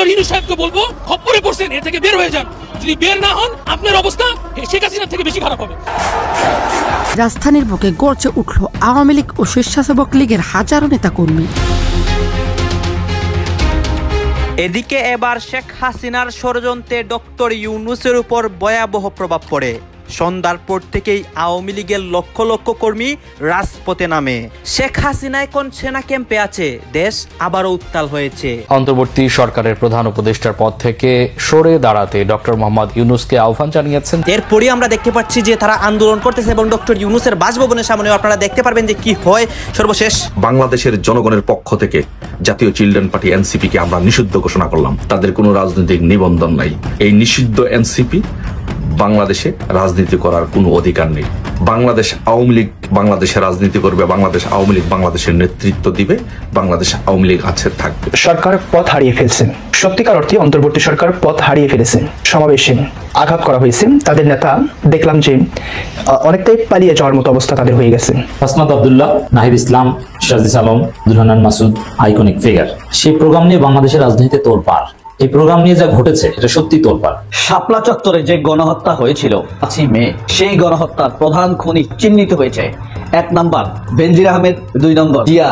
Doctor Yunus সাহেবকে বলবো, খপ্পরে পড়ছেন, এ থেকে বের হয়ে যান। যদি বের না হন, আপনার অবস্থা শেখ হাসিনার থেকে বেশি খারাপ হবে। রাজধানীর বুকে গর্জে উঠল আওয়ামী লীগ ও স্বেচ্ছাসেবক লীগের হাজারো নেতাকর্মী। এদিকে এবার শেখ হাসিনার ষড়যন্ত্রে ডক্টর ইউনূসের উপর ভয়াবহ প্রভাব পড়ে। সন্ধ্যার পর থেকেই আওয়ামী লীগের লক্ষ লক্ষ কর্মী রাজপথে নামে। শেখ হাসিনা এখন সেনা ক্যাম্পে আছে, দেশ আবারও উত্তাল হয়েছে। অন্তর্বর্তী সরকারের প্রধান উপদেষ্টার পদ থেকে সরে দাঁড়াতে ডক্টর মোহাম্মদ ইউনূসকে আহ্বান জানিয়েছেন। এরপরই আমরা দেখতে পাচ্ছি যে তারা আন্দোলন করতেছে এবং ডক্টর ইউনূসের বাসভবনের সামনেও আপনারা দেখতে পারবেন যে কি হয়। সর্বশেষ বাংলাদেশের জনগণের পক্ষ থেকে জাতীয় চিলড্রেন পার্টি এনসিপি কে আমরা নিষিদ্ধ ঘোষণা করলাম। তাদের কোনো রাজনৈতিক নিবন্ধন নাই। এই নিষিদ্ধ এনসিপি বাংলাদেশে রাজনীতি করার কোনো অধিকার নেই। বাংলাদেশ আওয়ামী লীগ বাংলাদেশে রাজনীতি করবে, বাংলাদেশ আওয়ামী লীগ বাংলাদেশের নেতৃত্ব দিবে, বাংলাদেশ আওয়ামী লীগ আছে থাকবে। সরকার পথ হারিয়ে ফেলছে, সত্যিকার অর্থে অন্তর্বর্তী সরকার পথ হারিয়ে ফেলেছে। সমাবেশে আঘাত করা হয়েছে, তাদের নেতা দেখলাম যে অনেকটাই পালিয়ে যাওয়ার মতো অবস্থা তাদের হয়ে গেছে। Hasnat Abdullah, Nahid Islam, শাহজিদ Alam, দুরহানান Masud iconic figure. সেই প্রোগ্রাম নিয়ে বাংলাদেশের রাজনীতিতে তোলপাড়। এই প্রোগ্রাম নিয়ে যা ঘটেছে এটা সত্যি তোলপাড়। শাপলা চত্বরে যে গণহত্যা হয়েছিল 5 মে, সেই গণহত্যার প্রধান খুনি চিহ্নিত হয়েছে। 1 নম্বর বেনজির আহমেদ, 2 নম্বর জিয়া,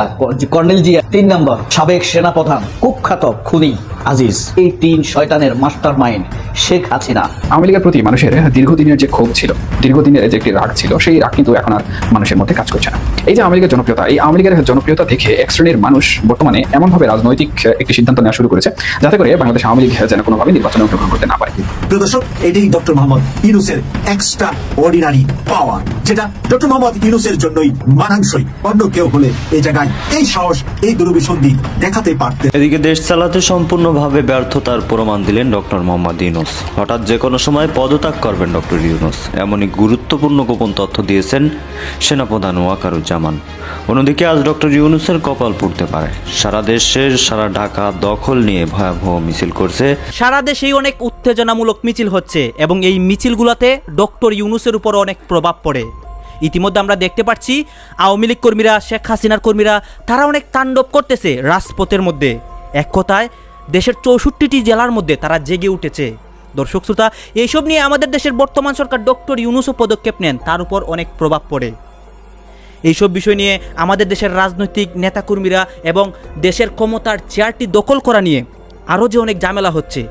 কর্নেল জিয়া, 3 নম্বর সাবেক সেনাপ্রধান কুখ্যাত খুনি আজিজ। এই 3 শয়তানের মাস্টার মাইন্ড শেখ হাসিনা। আওয়ামী লীগের প্রতি মানুষের দীর্ঘদিনের যে ক্ষোভ ছিল, দীর্ঘদিনের যে একটি রাগ ছিল, সেই রাগ কিন্তু এখন আর মানুষের মধ্যে কাজ করছে না। এই যে আওয়ামী লীগের জনপ্রিয়তা, এই আওয়ামী লীগের জনপ্রিয়তা দেখে এক শ্রেণীর মানুষ বর্তমানে এমনভাবে রাজনৈতিক একটি সিদ্ধান্ত নেওয়া শুরু করেছে যাতে করে বাংলাদেশ আওয়ামী লীগ যেন কোনোভাবে নির্বাচনে অংশগ্রহণ করতে না পারে। প্রিয় দর্শক, এটাই ডক্টর মোহাম্মদ ইউনূসের এক্সট্রা অর্ডিনারি পাওয়ার, যেটা ডক্টর মোহাম্মদ ইউনূসের জন্যই মানানসই। অন্য কেউ হলে এই জায়গায় এই সাহস, এই দুরভিসন্ধি দেখাতে পারতেন। এদিকে দেশ চালাতে সম্পূর্ণভাবে ব্যর্থতার প্রমাণ দিলেন ডক্টর মোহাম্মদ ইউনূস। হঠাৎ যে কোনো সময় পদত্যাগ করবেন ডক্টর ইউনূস, এমনই গুরুত্বপূর্ণ গোপন তথ্য দিয়েছেন সেনাপ্রধান ওয়াকারুজ্জামান। অন্যদিকে আজ ডক্টর ইউনূসের কপাল পুড়তে পারে। সারা দেশের সারা ঢাকা দখল নিয়ে ভয়াবহ মিছিল করছে। সারা দেশেই অনেক উত্তেজনামূলক মিছিল হচ্ছে এবং এই মিছিলগুলোতে ডক্টর ইউনূসের উপর অনেক প্রভাব পড়ে। ইতিমধ্যে আমরা দেখতে পাচ্ছি আওয়ামী লীগ কর্মীরা, শেখ হাসিনার কর্মীরা তারা অনেক তাণ্ডব করতেছে রাজপথের মধ্যে। এক কথায় দেশের 64টি জেলার মধ্যে তারা জেগে উঠেছে। দর্শক শ্রোতা, এইসব নিয়ে আমাদের দেশের বর্তমান সরকার ডক্টর ইউনূসও পদক্ষেপ নেন, তার উপর অনেক প্রভাব পড়ে। এইসব বিষয় নিয়ে আমাদের দেশের রাজনৈতিক নেতাকর্মীরা এবং দেশের ক্ষমতার চেয়ারটি দখল করা নিয়ে আরও যে অনেক ঝামেলা হচ্ছে।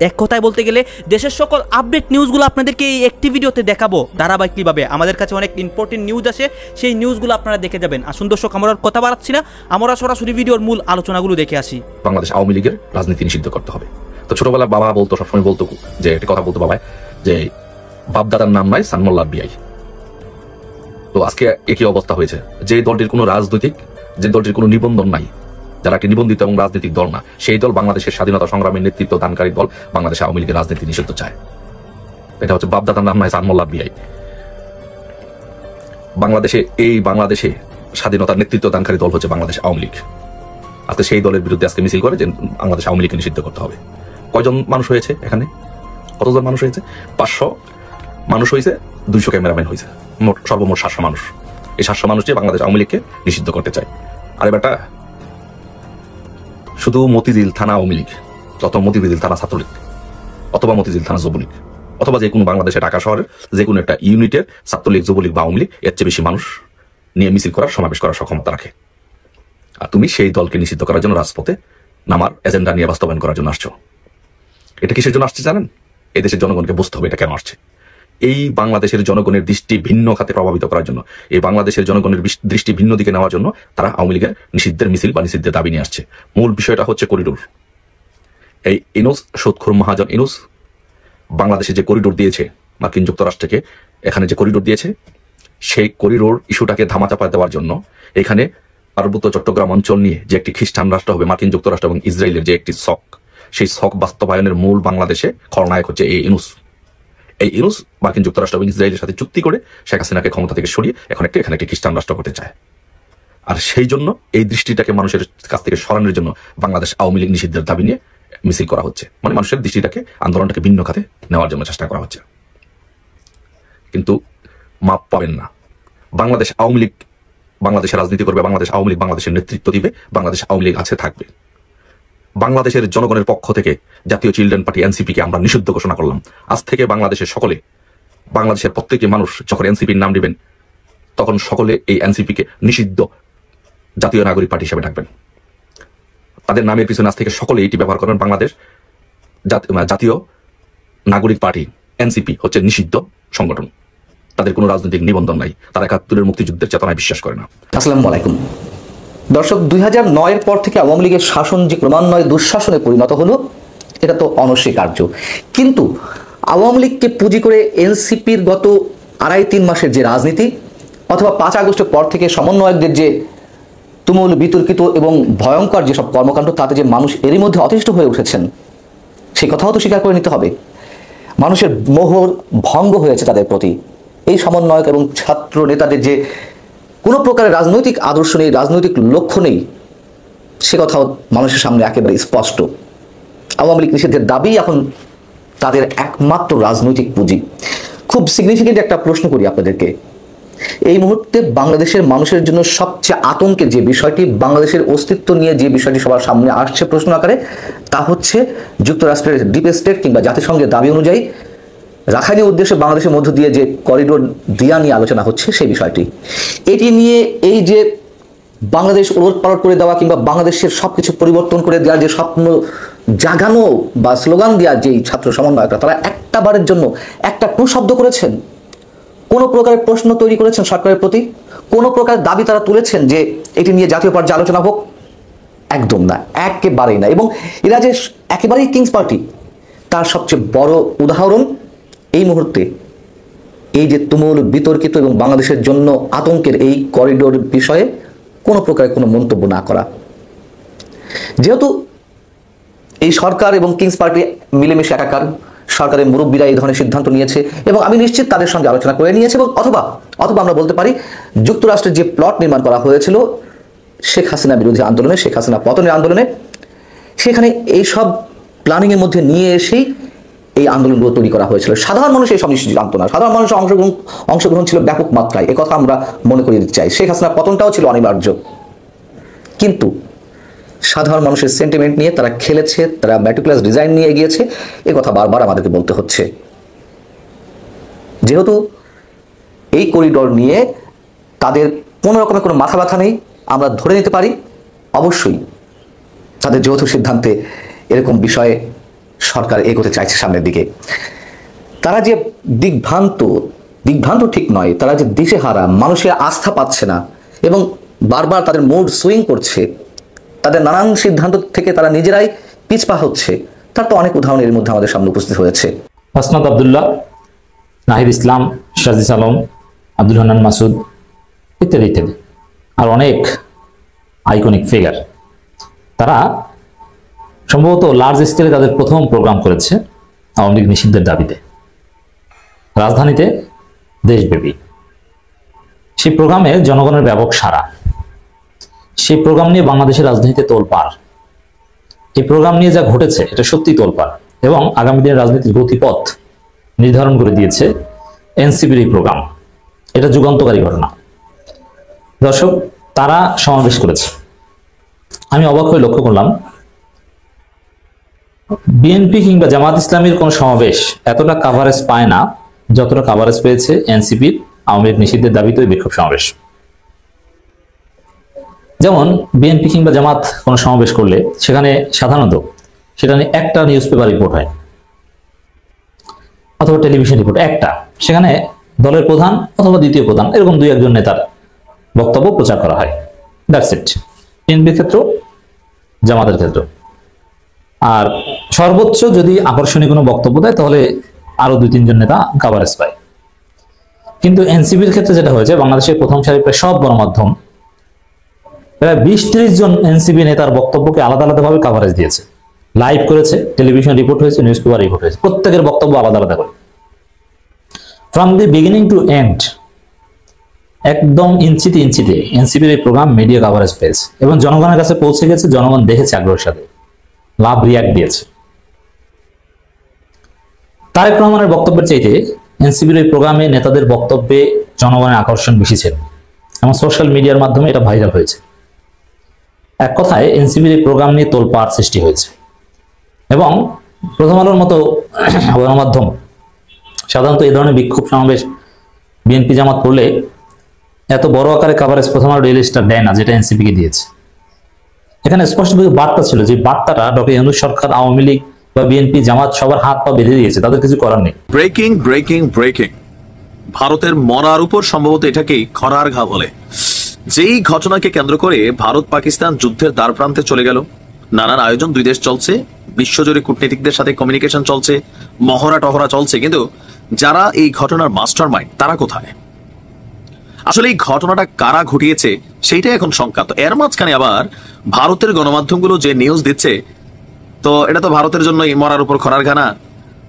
এক কথায় বলতে গেলে দেশের সকল আপডেট নিউজগুলো আপনাদেরকে এই একটি ভিডিওতে দেখাবো ধারাবাহিকভাবে। আমাদের কাছে অনেক ইম্পর্টেন্ট নিউজ আসে, সেই নিউজগুলো আপনারা দেখে যাবেন। আসুন দর্শক, আমরা কথা বাড়াচ্ছি না, আমরা সরাসরি ভিডিওর মূল আলোচনাগুলো দেখে আসি। বাংলাদেশ আওয়ামী লীগের রাজনীতি নিষিদ্ধ করতে হবে। তো ছোটবেলা বাবা বলতো, সবসময় বলতো যে একটা কথা বলতো বাবায়, যে বাপদাদার নাম নাই সানমোল্লার বিআই। তো আজকে একই অবস্থা হয়েছে। যে দলটির কোনো রাজনৈতিক, যে দলটির কোনো নিবন্ধন নাই, যারা একটি নিবন্ধিত এবং রাজনৈতিক দল না, সেই দল বাংলাদেশের স্বাধীনতা সংগ্রামের নেতৃত্ব দানকারী দল বাংলাদেশ আওয়ামী লীগের রাজনীতি নিষিদ্ধ চায়। এটা হচ্ছে বাপদাদার নাম নাই সানমোল্লার বিআই। বাংলাদেশে স্বাধীনতার নেতৃত্ব দানকারী দল হচ্ছে বাংলাদেশ আওয়ামী লীগ। আজকে সেই দলের বিরুদ্ধে আজকে মিছিল করে যে বাংলাদেশ আওয়ামী লীগকে নিষিদ্ধ করতে হবে। কয়জন মানুষ হয়েছে এখানে? কতজন মানুষ হয়েছে? 500 মানুষ হয়েছে, 200 ক্যামেরাম্যান হয়েছে, সর্বমোট 700 মানুষ। এই 700 মানুষ যে বাংলাদেশ আওয়ামী লীগকে নিষিদ্ধ করতে চায়। আরে বেটা, শুধু মতিঝিল থানা আওয়ামী লীগ, অথবা মতিঝিল থানা ছাত্রলীগ, অথবা মতিঝিল থানা যুবলীগ, অথবা যে কোনো বাংলাদেশে ঢাকা শহরের যে কোনো একটা ইউনিটের ছাত্রলীগ, যুবলীগ বা আওয়ামী লীগ এর চেয়ে বেশি মানুষ নিয়ে মিছিল করার, সমাবেশ করার সক্ষমতা রাখে। আর তুমি সেই দলকে নিষিদ্ধ করার জন্য রাজপথে নামার এজেন্ডা নিয়ে বাস্তবায়ন করার জন্য আসছো। এটা কিসের জন্য আসছে জানেন? এই দেশের জনগণকে বুঝতে হবে এটা কেন আসছে। এই বাংলাদেশের জনগণের দৃষ্টি ভিন্ন খাতে প্রভাবিত করার জন্য, এই বাংলাদেশের জনগণের দৃষ্টি ভিন্ন দিকে নেওয়ার জন্য তারা আওয়ামী লীগের নিষিদ্ধের মিছিল বা নিষিদ্ধের দাবি নিয়ে আসছে। মূল বিষয়টা হচ্ছে করিডোর। এই ইউনূস, সুদখোর মহাজন ইউনূস বাংলাদেশে যে করিডোর দিয়েছে মার্কিন যুক্তরাষ্ট্রকে, এখানে যে করিডোর দিয়েছে, সেই করিডোর ইস্যুটাকে ধামাচাপা দেওয়ার জন্য এখানে পার্বত্য চট্টগ্রাম অঞ্চল নিয়ে যে একটি খ্রিস্টান রাষ্ট্র হবে মার্কিন যুক্তরাষ্ট্র এবং ইসরায়েলের যে একটি শক, সেই শক বাস্তবায়নের মূল বাংলাদেশে খলনায়ক হচ্ছে এই ইউনূস। এই ইউনূস মার্কিন যুক্তরাষ্ট্র এবং ইসরায়েলের সাথে চুক্তি করে শেখ হাসিনাকে ক্ষমতা থেকে সরিয়ে এখানে একটি খ্রিস্টান রাষ্ট্র করতে চায়। আর সেই জন্য এই দৃষ্টিটাকে মানুষের কাছ থেকে সরানোর জন্য বাংলাদেশ আওয়ামী লীগ নিষিদ্ধের দাবি নিয়ে মিছিল করা হচ্ছে। মানে মানুষের দৃষ্টিটাকে, আন্দোলনটাকে ভিন্ন খাতে নেওয়ার জন্য চেষ্টা করা হচ্ছে। কিন্তু মাপ পাবেন না। বাংলাদেশ আওয়ামী লীগ বাংলাদেশে রাজনীতি করবে, বাংলাদেশ আওয়ামী লীগ বাংলাদেশের নেতৃত্ব দিবে, বাংলাদেশ আওয়ামী লীগ আছে থাকবে। বাংলাদেশের জনগণের পক্ষ থেকে জাতীয় চিলড্রেন পার্টি এনসিপি কে আমরা নিষিদ্ধ ঘোষণা করলাম। আজ থেকে বাংলাদেশের সকলে, বাংলাদেশের প্রত্যেকটি মানুষ যখন এনসিপির নাম দিবেন তখন সকলে এই এনসিপি কে নিষিদ্ধ জাতীয় নাগরিক পার্টি হিসেবে ডাকবেন। তাদের নামের পিছনে আজ থেকে সকলে এটি ব্যবহার করবেন। বাংলাদেশ জাতীয় নাগরিক পার্টি এনসিপি হচ্ছে নিষিদ্ধ সংগঠন। তাদের কোনো রাজনৈতিক নিবন্ধন নাই। তারা ৭১ মুক্তিযুদ্ধের চেতনায় বিশ্বাস করে না। আসসালামু আলাইকুম দর্শক, ২০০৯-এর পর থেকে আওয়ামী লীগের শাসন যে ক্রমান্বয়ে দুঃশাসনে পরিণত হলো এটা তো অনস্বীকার্য। কিন্তু আওয়ামী লীগকে পুঁজি করে এনসিপির গত ২.৫-৩ মাসের যে রাজনীতি, অথবা ৫ আগস্টের পর থেকে সমন্বয়কদের যে তুমুল বিতর্কিত এবং ভয়ঙ্কর যেসব কর্মকাণ্ড, তাতে যে মানুষ এরই মধ্যে অতিষ্ঠ হয়ে উঠেছেন সেই কথাও তো স্বীকার করে নিতে হবে। মানুষের মোহর ভঙ্গ হয়েছে তাদের প্রতি। এই সমন্বয়ক এবং ছাত্র নেতাদের যে কোনো প্রকারের রাজনৈতিক আদর্শ নেই, রাজনৈতিক লক্ষ্য নেই, সে কথাও মানুষের সামনে একেবারে স্পষ্ট। আওয়ামী লীগ নিষিদ্ধের দাবি এখন তাদের একমাত্র রাজনৈতিক পুঁজি। খুব সিগনিফিকেন্ট একটা প্রশ্ন করি আপনাদেরকে। এই মুহূর্তে বাংলাদেশের মানুষের জন্য সবচেয়ে আতঙ্কের যে বিষয়টি, বাংলাদেশের অস্তিত্ব নিয়ে যে বিষয়টি সবার সামনে আসছে প্রশ্ন আকারে, তা হচ্ছে যুক্তরাষ্ট্রের ডিপ স্টেট কিংবা জাতিসংঘের দাবি অনুযায়ী রাখাইনের উদ্দেশ্যে বাংলাদেশের মধ্য দিয়ে যে করিডোর দেয়া নিয়ে আলোচনা হচ্ছে সেই বিষয়টি। এটি নিয়ে এই যে বাংলাদেশ ওলটপালট করে দেওয়া কিংবা বাংলাদেশের সবকিছু পরিবর্তন করে দেওয়ার যে স্বপ্ন জাগানো বা স্লোগান দেওয়ার যেই ছাত্র সমন্বয়করা, তারা একটা বারের জন্য একটা শব্দ করেছেন, কোনো প্রকারের প্রশ্ন তৈরি করেছেন সরকারের প্রতি, কোনো প্রকার দাবি তারা তুলেছেন যে এটি নিয়ে জাতীয় পর্যায়ে আলোচনা হোক? একদম না, একেবারেই না। এবং এরা যে একেবারেই কিংস পার্টি, তার সবচেয়ে বড় উদাহরণ এই মুহূর্তে এই যে তুমুল বিতর্কিত এবং বাংলাদেশের জন্য আতঙ্কের এই করিডোর বিষয়ে কোনো প্রকারের কোনো মন্তব্য না করা। যেহেতু এই সরকার এবং কিংস পার্টি মিলেমিশে একাকার, সরকারের মুরব্বীরা এই ধরনের সিদ্ধান্ত নিয়েছে এবং আমি নিশ্চিত তাদের সঙ্গে আলোচনা করে নিয়েছে। এবং অথবা আমরা বলতে পারি যুক্তরাষ্ট্রের যে প্লট নির্মাণ করা হয়েছিল শেখ হাসিনা বিরোধী আন্দোলনে, শেখ হাসিনা পতনের আন্দোলনে, সেখানে এইসব প্ল্যানিংয়ের মধ্যে নিয়ে এসেই এই আন্দোলনগুলো তৈরি করা হয়েছিল। সাধারণ মানুষ এই সব নিশ্চয়ই জানতো না। সাধারণ মানুষের অংশগ্রহণ ছিল ব্যাপক মাত্রায়, একথা আমরা মনে করিয়ে দিতে চাই। শেখ হাসিনার পতনটাও ছিল অনিবার্য, কিন্তু সাধারণ মানুষের সেন্টিমেন্ট নিয়ে তারা খেলেছে, তারা ম্যাটিকুলাস ডিজাইন নিয়ে এগিয়েছে, এ কথা বারবার আমাদেরকে বলতে হচ্ছে। যেহেতু এই করিডোর নিয়ে তাদের কোনো রকমের কোনো মাথা ব্যথা নেই, আমরা ধরে নিতে পারি অবশ্যই তাদের যৌথ সিদ্ধান্তে এরকম বিষয়ে সরকার এগোতে চাইছে সামনের দিকে। তারা যে দিগ্ভ্রান্ত ঠিক নয়, তারা যে দিশেহারা, মানুষের আস্থা পাচ্ছে না এবং বারবার তাদের মুড সুইং করছে, তাদের নানান সিদ্ধান্ত থেকে তারা নিজেরাই পিছপা হচ্ছে, তার তো অনেক উদাহরণ এর মধ্যে আমাদের সামনে উপস্থিত হয়েছে। হাসনাত আব্দুল্লাহ, নাহিদ ইসলাম, শাজিস আলম, আব্দুল হান্নান মাসুদ ইত্যাদি ইত্যাদি, আর অনেক আইকনিক ফিগার, তারা সম্ভবত লার্জ স্কেলে তাদের প্রথম প্রোগ্রাম করেছে আওয়ামী লীগ নিষিদ্ধের দাবিতে, রাজধানীতে, দেশব্যাপী। সেই প্রোগ্রামে জনগণের ব্যাপক সাড়া। সেই প্রোগ্রাম নিয়ে বাংলাদেশের রাজনীতিতে তোলপাড়। এই প্রোগ্রাম নিয়ে যা ঘটেছে এটা সত্যি তোলপাড় এবং আগামী দিনের রাজনীতির গতিপথ নির্ধারণ করে দিয়েছে এনসিপির এই প্রোগ্রাম। এটা যুগান্তকারী ঘটনা। দর্শক, তারা সমাবেশ করেছে। আমি অবাক হয়ে লক্ষ্য করলাম বিএনপি কিংবা জামাত ইসলামীর কোন সমাবেশ এতটা কাভারেজ পায় না যতটা কাভারেজ পেয়েছে এনসিপির আওয়ামী লীগ নিষিদ্ধের দাবিতে ওই বিক্ষোভ সমাবেশ। যেমন বিএনপি কিংবা জামাত কোনো সমাবেশ করলে সেখানে সাধারণত সেটা নিয়ে একটা নিউজ পেপার রিপোর্ট হয় অথবা টেলিভিশন রিপোর্ট, একটা, সেখানে দলের প্রধান অথবা দ্বিতীয় প্রধান এরকম দুই একজন নেতার বক্তব্য প্রচার করা হয়। That's it. বিএনপির ক্ষেত্র, জামাতের ক্ষেত্র। আর সর্বোচ্চ যদি আকর্ষণীয় কোনো বক্তব্য দেয় তাহলে আরো ২-৩ জন নেতা কাভারেজ পায়। কিন্তু এনসিপির ক্ষেত্রে যেটা হয়েছে, বাংলাদেশের প্রথম সারির প্রায় সব গণমাধ্যম প্রায় ২০-৩০ জন এনসিপি নেতার বক্তব্যকে আলাদা আলাদাভাবে কাভারেজ দিয়েছে, লাইভ করেছে, টেলিভিশন রিপোর্ট হয়েছে, নিউজ পেপার রিপোর্ট হয়েছে, প্রত্যেকের বক্তব্য আলাদা আলাদা করে, from the beginning to end, একদম ইঞ্চিতে ইঞ্চিতে এনসিপির এই প্রোগ্রাম মিডিয়া কাভারেজ পেয়েছে এবং জনগণের কাছে পৌঁছে গেছে। জনগণ দেখেছে আগ্রহের সাথে, লাভ রিয়াক্ট দিয়েছে। তারেক রহমানের বক্তব্যের চাইতে এনসিপির এই প্রোগ্রামে নেতাদের বক্তব্যে জনগণের আকর্ষণ বেশি ছিল এবং সোশ্যাল মিডিয়ার মাধ্যমে এটা ভাইরাল হয়েছে। এক কথায় এনসিপির প্রোগ্রাম নিয়ে তোলপাড় সৃষ্টি হয়েছে এবং প্রথম আলোর মতো গণমাধ্যম সাধারণত এই ধরনের বিক্ষোভ সমাবেশ বিএনপি জামাত করলে এত বড় আকারে কাভারেজ প্রথম আলো ডেইলি স্টার দেয় না, যেটা এনসিপিকে দিয়েছে। এখানে স্পষ্টভাবে বার্তা ছিল, যে বার্তাটা ডক্টর ইউনূস সরকার, আওয়ামী লীগ বা বিএনপি জামাত সবার হাত পা বেঁধে দিয়েছে, তাদের কিছু করার নেই। ব্রেকিং ব্রেকিং ব্রেকিং, ভারতের মরার উপর সম্ভবত এটাকেই খরার ঘা বলে। যেই ঘটনাকে কেন্দ্র করে ভারত পাকিস্তান যুদ্ধের দ্বার প্রান্তে চলে গেল, নানান আয়োজন দুই দেশ চলছে, বিশ্বজুড়ে কূটনীতিকদের সাথে কমিউনিকেশন চলছে, মহড়া টহরা চলছে, কিন্তু যারা এই ঘটনার মাস্টার মাইন্ড তারা কোথায়? আসলে এই ঘটনাটা কারা ঘটিয়েছে সেইটাই এখন শঙ্কা। তো এর মাঝখানে আবার ভারতের গণমাধ্যমগুলো যে নিউজ দিচ্ছে, তো এটা তো ভারতের জন্য মরার উপর খরার ঘা না।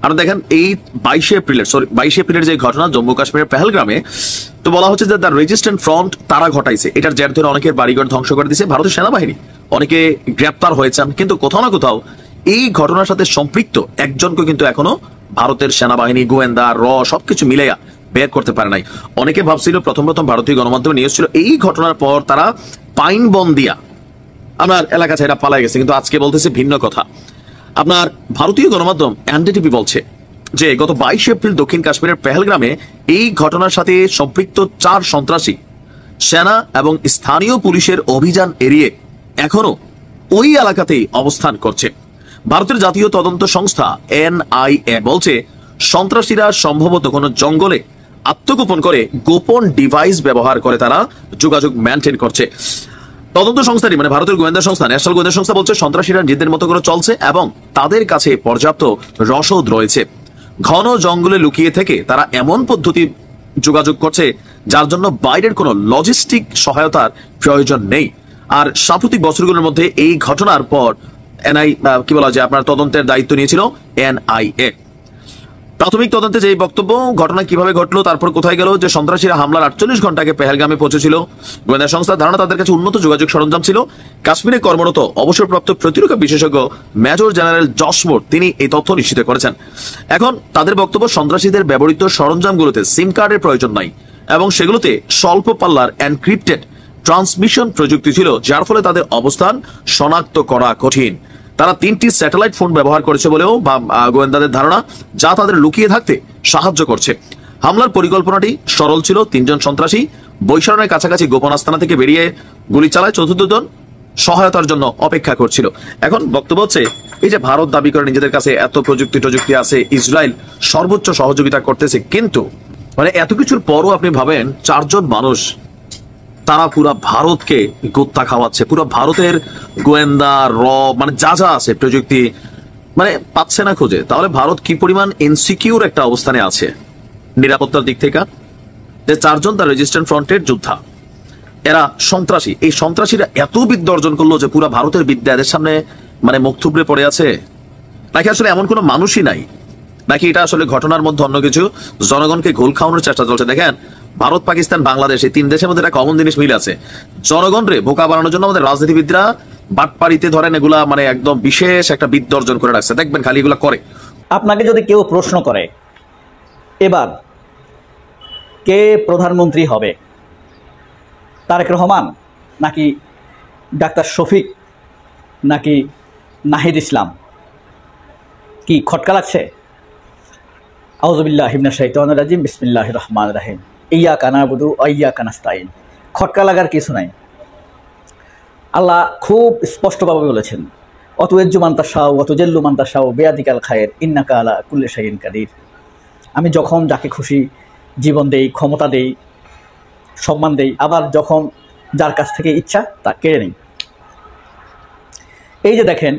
আর দেখেন এই 22 এপ্রিলের যে ঘটনা জম্মু কাশ্মীরের পেহেলগ্রামে, তো বলা হচ্ছে যে দ্য রেজিস্ট্যান্ট ফ্রন্ট তারা ঘটাইছে। এটার জের ধরে অনেকের বাড়িঘর ধ্বংস করে দিয়েছে ভারতের সেনাবাহিনী, অনেকে গ্রেপ্তার হয়েছেন, কিন্তু কোথাও না কোথাও এই ঘটনার সাথে সম্পৃক্ত একজনকে কিন্তু এখনো ভারতের সেনাবাহিনী, গোয়েন্দা, সবকিছু মিলাইয়া বের করতে পারে নাই। অনেকে ভাবছিল প্রথম ভারতীয় গণমাধ্যমে নিউজ ছিল এই ঘটনার পর তারা পাইন বন দিয়া আপনার এলাকা ছেড়ে পালাই গেছে, কিন্তু আজকে বলতেছে ভিন্ন কথা। আপনার ভারতীয় গণমাধ্যম এনডিটিভি বলছে যে গত 22 এপ্রিল দক্ষিণ কাশ্মীরের পেহেলগ্রামে এই ঘটনার সাথে সম্পৃক্ত 4 সন্ত্রাসী সেনা এবং স্থানীয় পুলিশের অভিযান এড়িয়ে এখনো ওই এলাকাতেই অবস্থান করছে। ভারতের জাতীয় তদন্ত সংস্থা NIA বলছে সন্ত্রাসীরা সম্ভবত কোনো জঙ্গলে আত্মগোপন করে গোপন ডিভাইস ব্যবহার করে তারা যোগাযোগ মেনটেন করছে। তদন্ত সংস্থাটি মানে ভারতের গোয়েন্দা সংস্থা, ন্যাশনাল গোয়েন্দা সংস্থা বলছে সন্ত্রাসীরা নিজেদের মতো করে চলছে এবং তাদের কাছে পর্যাপ্ত রসদ রয়েছে। ঘন জঙ্গলে লুকিয়ে থেকে তারা এমন পদ্ধতি যোগাযোগ করছে যার জন্য বাইরের কোনো লজিস্টিক সহায়তার প্রয়োজন নেই। আর সাম্প্রতিক বছরগুলোর মধ্যে এই ঘটনার পর আপনার তদন্তের দায়িত্ব নিয়েছিল NIA। প্রাথমিক তদন্তে যে বক্তব্য, ঘটনা কিভাবে ঘটলো, তারপর কোথায় গেল, যে সন্ত্রাসীরা হামলার 48 ঘন্টা আগে পেহেলগামে পৌঁছেছিল। গোয়েন্দা সংস্থার ধারণা তাদের কাছে উন্নত যোগাযোগ সরঞ্জাম ছিল। কাশ্মীরে কর্মরত অবসরপ্রাপ্ত প্রতিরক্ষা বিশেষজ্ঞ মেজর জেনারেল জসমোর তিনি এই তথ্য নিশ্চিত করেছেন। এখন তাদের বক্তব্য, সন্ত্রাসীদের ব্যবহৃত সরঞ্জামগুলোতে সিম কার্ডের প্রয়োজন নাই এবং সেগুলোতে স্বল্প পাল্লার এনক্রিপ্টেড ট্রান্সমিশন প্রযুক্তি ছিল, যার ফলে তাদের অবস্থান শনাক্ত করা কঠিন। তারা 3টি স্যাটেলাইট ফোন ব্যবহার করেছে বলেও গোয়েন্দাদের ধারণা, যা তাদের লুকিয়ে থাকতে সাহায্য করছে। হামলার পরিকল্পনাটি সরল ছিল। 3 জন সন্ত্রাসী বৈশারণের কাছাকাছি গোপন আস্তানা থেকে বেরিয়ে গুলি চালায়, 4র্থ জন সহায়তার জন্য অপেক্ষা করছিল। এখন বক্তব্য হচ্ছে এই যে ভারত দাবি করে নিজেদের কাছে এত প্রযুক্তি আছে, ইসরায়েল সর্বোচ্চ সহযোগিতা করতেছে, কিন্তু মানে এত কিছুর পরও আপনি ভাবেন 4 জন মানুষ তারা পুরো ভারতকে গোত্তা খাওয়াচ্ছে, পুরো ভারতের গোয়েন্দা মানে যা আছে প্রযুক্তি মানে পাচ্ছে না খুঁজে। তাহলে ভারত কি পরিমাণ ইনসিকিউর একটা অবস্থানে আছে নিরাপত্তার দিক থেকে, যে 4 জন তার রেজিস্ট্যান্ট ফ্রন্টের যোদ্ধা, এরা সন্ত্রাসী। এই সন্ত্রাসীরা এত বিদ্যা অর্জন করলো যে পুরো ভারতের বিদ্যা এদের সামনে মানে মুখ থুবড়ে পড়ে আছে, নাকি আসলে এমন কোনো মানুষই নাই, নাকি এটা আসলে ঘটনার মধ্যে অন্য কিছু, জনগণকে ঘোল খাওয়ানোর চেষ্টা চলছে। দেখেন ভারত, পাকিস্তান, বাংলাদেশ এই 3 দেশের মধ্যে একটা কমন জিনিস মিল আছে, জনগণরে বোকা বানানোর জন্য আমাদের রাজনীতিবিদরা বাটপাড়িতে ধরেন এগুলা মানে একদম বিশেষ একটা বিদ্যা অর্জন করে রাখছে। দেখবেন খালি এগুলা করে। আপনাকে যদি কেউ প্রশ্ন করে এবার কে প্রধানমন্ত্রী হবে, তারেক রহমান নাকি ডাক্তার শফিক নাকি নাহিদ ইসলাম, কি খটকা লাগছে? আউযুবিল্লাহি মিনাশ শাইতানির রাজিম, বিসমিল্লাহির রহমানির রহিম, ইয়্যাকা না'বুদু ওয়া ইয়্যাকা নাস্তাঈন। খটকা লাগার কিছু নাই। আল্লাহ খুব স্পষ্টভাবে বলেছেন, অতুএজ্জু মান তাশাউ ওয়া তুযাল্লু মান তাশাউ বিয়াদিকাল খায়র ইন্নাকা আলা কুল্লি শাইইন কাদির। আমি যখন যাকে খুশি জীবন দেই, ক্ষমতা দেই, সম্মান দেই, আবার যখন যার কাছ থেকে ইচ্ছা তা কেড়ে নেই। এই যে দেখেন,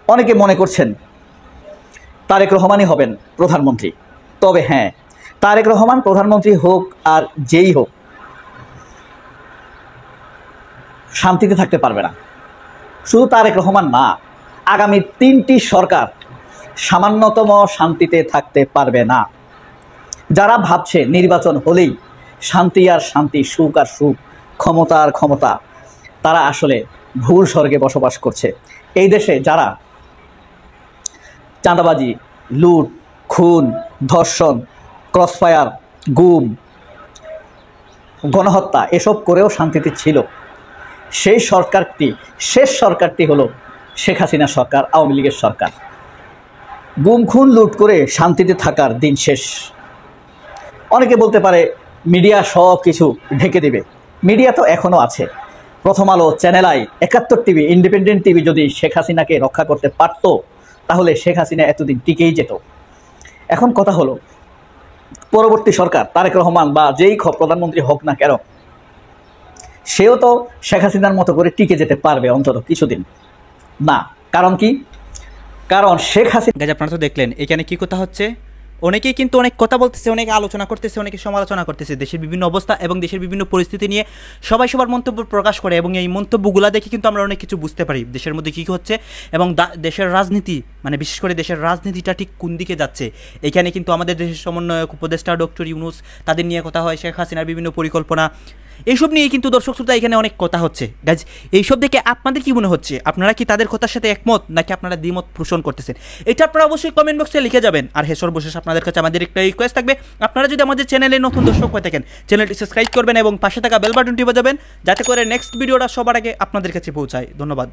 অনেকে মনে করছেন তারেক রহমানই হবেন প্রধানমন্ত্রী। তবে হ্যাঁ, তারেক রহমান প্রধানমন্ত্রী হোক আর যেই হোক, শান্তিতে থাকতে পারবে না। শুধু তারেক রহমান না, আগামী 3টি সরকার সামান্যতম শান্তিতে থাকতে পারবে না। যারা ভাবছে নির্বাচন হলেই শান্তি আর শান্তি, সুখ আর সুখ, ক্ষমতা আর ক্ষমতা, তারা আসলে ভুল স্বর্গে বসবাস করছে। এই দেশে যারা চাঁদাবাজি, লুট, খুন, ধর্ষণ, ক্রসফায়ার, গুম, গণহত্যা এসব করেও শান্তিতে ছিল, সেই সরকারটি, শেষ সরকারটি হলো শেখ হাসিনা সরকার, আওয়ামী লীগের সরকার। গুম খুন লুট করে শান্তিতে থাকার দিন শেষ। অনেকে বলতে পারে মিডিয়া সব কিছু ঢেকে দেবে, মিডিয়া তো এখনও আছে। প্রথম আলো, channel I, 71 TV, independent TV যদি শেখ হাসিনাকে রক্ষা করতে পারত তাহলে শেখ হাসিনা এতদিন টিকেই যেত। এখন কথা হলো, পরবর্তী সরকার তারেক রহমান বা যেই প্রধানমন্ত্রী হোক না কেন, সেও তো শেখ হাসিনার মতো করে টিকে যেতে পারবে অন্তত কিছুদিন না। কারণ কি? কারণ শেখ হাসিনা, গাইজ আপনারা তো দেখলেন এখানে কি কথা হচ্ছে। অনেকেই কিন্তু অনেক কথা বলতেছে, অনেকে আলোচনা করতেছে, অনেকে সমালোচনা করতেছে দেশের বিভিন্ন অবস্থা এবং দেশের বিভিন্ন পরিস্থিতি নিয়ে সবাই সবার মন্তব্য প্রকাশ করে, এবং এই মন্তব্যগুলো দেখে কিন্তু আমরা অনেক কিছু বুঝতে পারি দেশের মধ্যে কী হচ্ছে এবং দেশের রাজনীতি, মানে বিশেষ করে দেশের রাজনীতিটা ঠিক কোন দিকে যাচ্ছে। এখানে কিন্তু আমাদের দেশের সমন্বয়ক উপদেষ্টা ডক্টর ইউনূস, তাদের নিয়ে কথা হয়, শেখ হাসিনার বিভিন্ন পরিকল্পনা, এইসব নিয়ে কিন্তু দর্শক শ্রোতা এখানে অনেক কথা হচ্ছে। গাইজ এইসব দেখে আপনাদের কি মনে হচ্ছে? আপনারা কি তাদের কথার সাথে একমত নাকি আপনারা দ্বিমত পোষণ করতেছেন? এটা আপনারা অবশ্যই কমেন্ট বক্সে লিখে যাবেন। আর সর্বশেষ আপনাদের কাছে আমাদের একটা রিকোয়েস্ট থাকবে, আপনারা যদি আমাদের চ্যানেলে নতুন দর্শক হয়ে থাকেন চ্যানেলটি সাবস্ক্রাইব করবেন এবং পাশে থাকা বেল বাটনটি বাজাবেন যাতে করে নেক্সট ভিডিওটা সবার আগে আপনাদের কাছে পৌঁছায়। ধন্যবাদ।